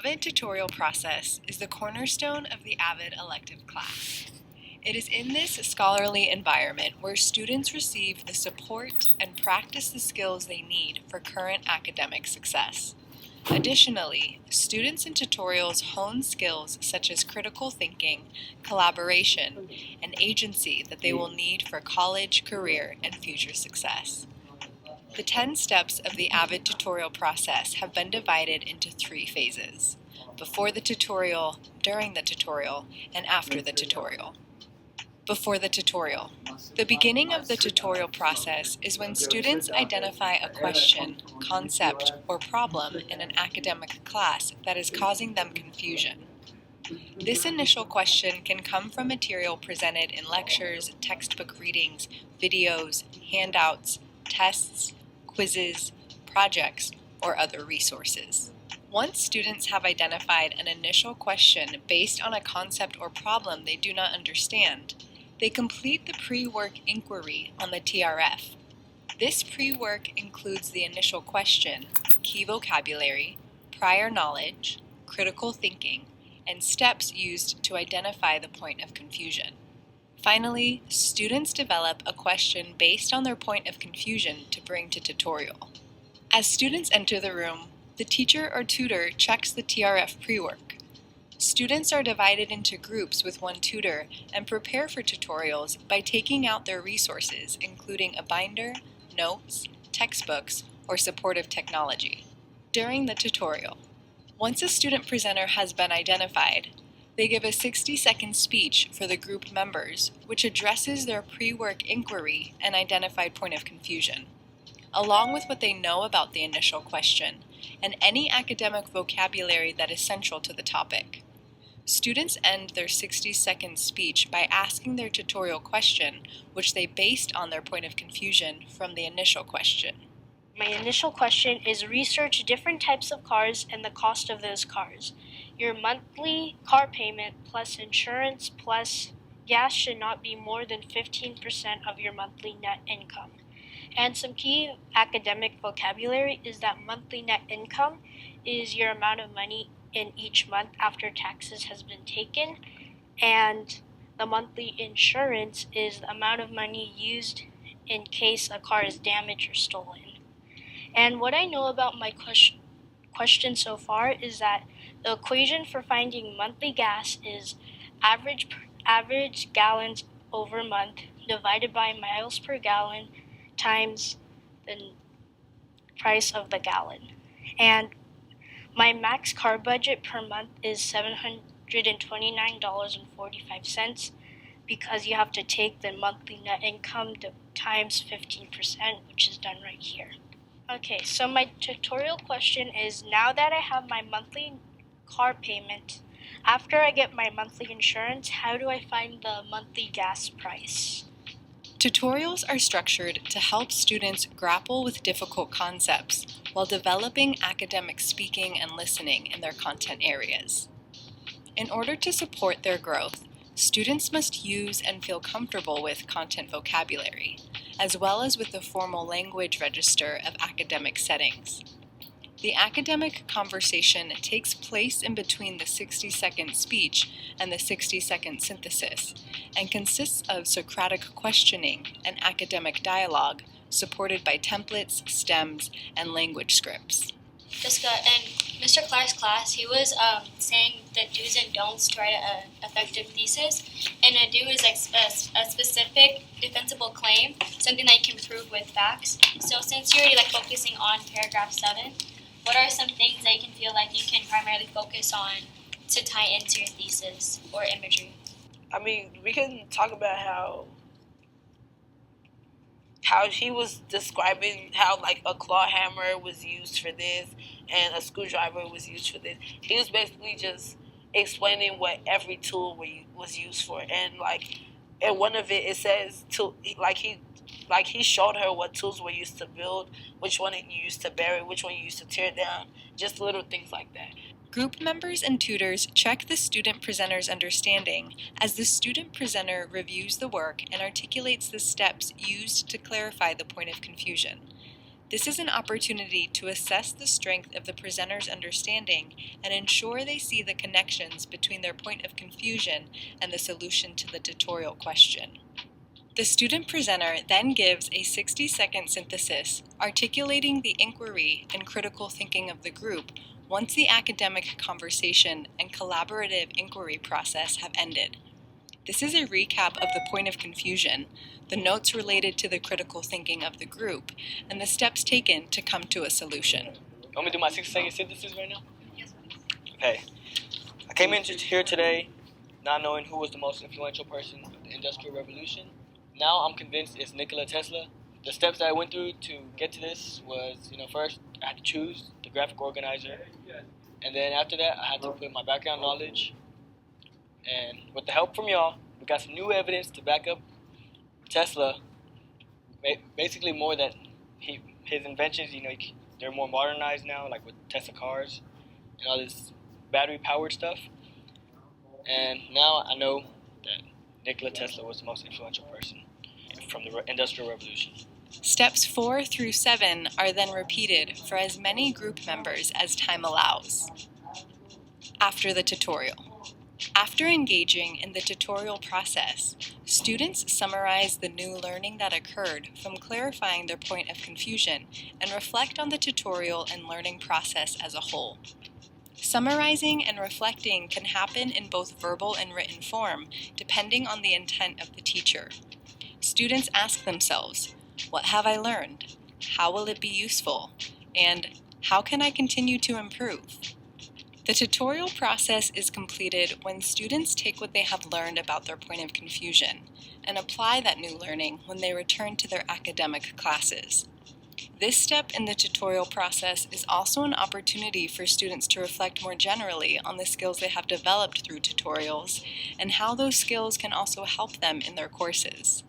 AVID tutorial process is the cornerstone of the AVID elective class. It is in this scholarly environment where students receive the support and practice the skills they need for current academic success. Additionally, students in tutorials hone skills such as critical thinking, collaboration, and agency that they will need for college, career, and future success. The 10 steps of the AVID tutorial process have been divided into 3 phases: before the tutorial, during the tutorial, and after the tutorial. Before the tutorial. The beginning of the tutorial process is when students identify a question, concept, or problem in an academic class that is causing them confusion. This initial question can come from material presented in lectures, textbook readings, videos, handouts, tests, quizzes, projects, or other resources. Once students have identified an initial question based on a concept or problem they do not understand, they complete the pre-work inquiry on the TRF. This pre-work includes the initial question, key vocabulary, prior knowledge, critical thinking, and steps used to identify the point of confusion. Finally, students develop a question based on their point of confusion to bring to tutorial. As students enter the room, the teacher or tutor checks the TRF pre-work. Students are divided into groups with one tutor and prepare for tutorials by taking out their resources, including a binder, notes, textbooks, or supportive technology. During the tutorial, once a student presenter has been identified, they give a 60-second speech for the group members, which addresses their pre-work inquiry and identified point of confusion, along with what they know about the initial question and any academic vocabulary that is central to the topic. Students end their 60-second speech by asking their tutorial question, which they based on their point of confusion from the initial question. My initial question is research different types of cars and the cost of those cars. Your monthly car payment plus insurance plus gas should not be more than 15% of your monthly net income. And some key academic vocabulary is that monthly net income is your amount of money in each month after taxes has been taken, and the monthly insurance is the amount of money used in case a car is damaged or stolen. And what I know about my question so far is that the equation for finding monthly gas is average gallons over month divided by miles per gallon times the price of the gallon. And my max car budget per month is $729.45 because you have to take the monthly net income times 15%, which is done right here. Okay, so my tutorial question is, now that I have my monthly car payment, after I get my monthly insurance, how do I find the monthly gas price? Tutorials are structured to help students grapple with difficult concepts while developing academic speaking and listening in their content areas. In order to support their growth, students must use and feel comfortable with content vocabulary, as well as with the formal language register of academic settings. The academic conversation takes place in between the 60-second speech and the 60-second synthesis, and consists of Socratic questioning and academic dialogue supported by templates, stems, and language scripts. Jessica, in Mr. Clark's class, he was saying the do's and don'ts to write an effective thesis. And a do is like a specific defensible claim, something that you can prove with facts. So since you're already focusing on paragraph 7, what are some things that you can feel like you can primarily focus on to tie into your thesis or imagery? I mean, we can talk about how he was describing how a claw hammer was used for this and a screwdriver was used for this. He was basically just explaining what every tool was used for, and in one of it says he showed her what tools were used to build, which one you used to bury, which one you used to tear down, just little things like that. Group members and tutors check the student presenter's understanding as the student presenter reviews the work and articulates the steps used to clarify the point of confusion. This is an opportunity to assess the strength of the presenter's understanding and ensure they see the connections between their point of confusion and the solution to the tutorial question. The student presenter then gives a 60-second synthesis, articulating the inquiry and critical thinking of the group once the academic conversation and collaborative inquiry process have ended. This is a recap of the point of confusion, the notes related to the critical thinking of the group, and the steps taken to come to a solution. You want me to do my 60-second synthesis right now? Yes. Okay. I came in here today not knowing who was the most influential person of the Industrial Revolution. Now I'm convinced it's Nikola Tesla. The steps that I went through to get to this was, first I had to choose the graphic organizer. And then after that, I had to put my background knowledge. And with the help from y'all, we got some new evidence to back up Tesla. Basically more that his inventions, they're more modernized now, like with Tesla cars and all this battery-powered stuff. And now I know that Nikola Tesla was the most influential person from the Industrial Revolution. Steps 4 through 7 are then repeated for as many group members as time allows. After the tutorial. After engaging in the tutorial process, students summarize the new learning that occurred from clarifying their point of confusion and reflect on the tutorial and learning process as a whole. Summarizing and reflecting can happen in both verbal and written form, depending on the intent of the teacher. Students ask themselves, what have I learned? How will it be useful? And how can I continue to improve? The tutorial process is completed when students take what they have learned about their point of confusion and apply that new learning when they return to their academic classes. This step in the tutorial process is also an opportunity for students to reflect more generally on the skills they have developed through tutorials and how those skills can also help them in their courses.